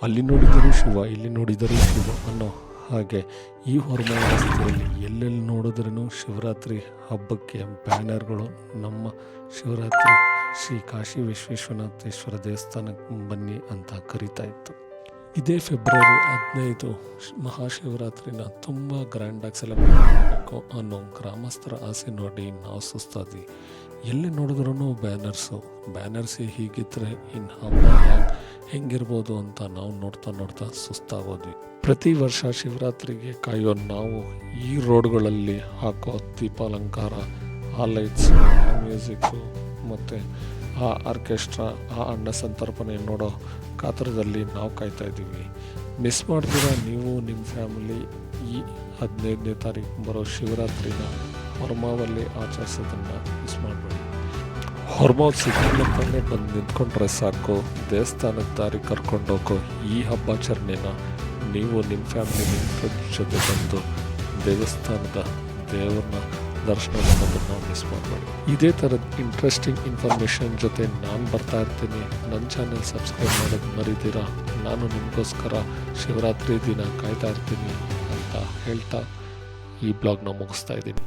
ಅಲ್ಲಿ ನೋಡಿದರೂ ಶಿವ, ಇಲ್ಲಿ ನೋಡಿದರೂ ಶಿವ ಅನ್ನೋ ಹಾಗೆ ಈ ಹೊರಮಾಡ ರಸ್ತೆಯಲ್ಲಿ ಎಲ್ಲೆಲ್ಲಿ ನೋಡಿದ್ರೂ ಶಿವರಾತ್ರಿ ಹಬ್ಬಕ್ಕೆ ಬ್ಯಾನರ್ಗಳು ನಮ್ಮ ಶಿವರಾತ್ರಿ ಶ್ರೀ ಕಾಶಿ ವಿಶ್ವೇಶ್ವರನಾಥೇಶ್ವರ ದೇವಸ್ಥಾನಕ್ಕೆ ಬನ್ನಿ ಅಂತ ಕರೀತಾ ಇತ್ತು. ಇದೇ ಫೆಬ್ರವರಿ 15 ಮಹಾಶಿವರಾತ್ರಿನ ತುಂಬ ಗ್ರ್ಯಾಂಡಾಗಿ ಸೆಲೆಬ್ರೇಟ್ ಮಾಡಬೇಕು ಅನ್ನೋ ಗ್ರಾಮಸ್ಥರ ಆಸೆ ನೋಡಿ ನಾವು ಸುಸ್ತಾದ್ವಿ. ಎಲ್ಲಿ ನೋಡಿದ್ರೂ ಬ್ಯಾನರ್ಸೇ ಹೀಗಿದ್ರೆ ಇನ್ನು ಹಬ್ಬ ಹೆಂಗಿರ್ಬೋದು ಅಂತ ನಾವು ನೋಡ್ತಾ ಸುಸ್ತಾಗೋದ್ವಿ. ಪ್ರತಿ ವರ್ಷ ಶಿವರಾತ್ರಿಗೆ ಕಾಯೋ ನಾವು ಈ ರೋಡ್ಗಳಲ್ಲಿ ಹಾಕೋ ದೀಪಾಲಂಕಾರ, ಆ ಲೈಟ್ಸು, ಆ ಮ್ಯೂಸಿಕ್ಕು ಮತ್ತು ಆ ಆರ್ಕೆಸ್ಟ್ರಾ, ಆ ಅನ್ನ ಸಂತರ್ಪಣೆ ನೋಡೋ ಕಾತರದಲ್ಲಿ ನಾವು ಕಾಯ್ತಾ ಇದ್ದೀವಿ. ಮಿಸ್ ಮಾಡ್ತೀರ ನೀವು ನಿಮ್ಮ ಫ್ಯಾಮಿಲಿ ಈ 15ನೇ ತಾರೀಕು ಬರೋ ಶಿವರಾತ್ರಿನ ಹೊರಮಾವಲ್ಲಿ ಆಚರಿಸೋದನ್ನು ಮಿಸ್ ಮಾಡಬೇಡಿ. ಹೊರಮಾವ್ ಸಿಗ್ನಲ್ಲೇ ಬಂದು ನಿಂತ್ಕೊಂಡ್ರೆ ಸಾಕು, ದೇವಸ್ಥಾನದ ದಾರಿ ಕರ್ಕೊಂಡೋಗೋ ಈ ಹಬ್ಬಾಚರಣೆನ ನೀವು ನಿಮ್ಮ ಫ್ಯಾಮಿಲಿ ಜೊತೆ ಬಂದು ದೇವಸ್ಥಾನದ ದೇವ್ರನ್ನ ದರ್ಶನ ಮಾಡೋದನ್ನು ಮಿಸ್ ಮಾಡಬೇಡಿ. ಇದೇ ಥರದ ಇಂಟ್ರೆಸ್ಟಿಂಗ್ ಇನ್ಫಾರ್ಮೇಷನ್ ಜೊತೆ ನಾನು ಬರ್ತಾ ಇರ್ತೀನಿ. ನನ್ನ ಚಾನೆಲ್ ಸಬ್ಸ್ಕ್ರೈಬ್ ಮಾಡೋದು ಮರಿತೀರಾ. ನಾನು ನಿಮಗೋಸ್ಕರ ಶಿವರಾತ್ರಿ ದಿನ ಕಾಯ್ತಾ ಇರ್ತೀನಿ ಅಂತ ಹೇಳ್ತಾ ಈ ಬ್ಲಾಗ್ನ ಮುಗಿಸ್ತಾ ಇದ್ದೀನಿ.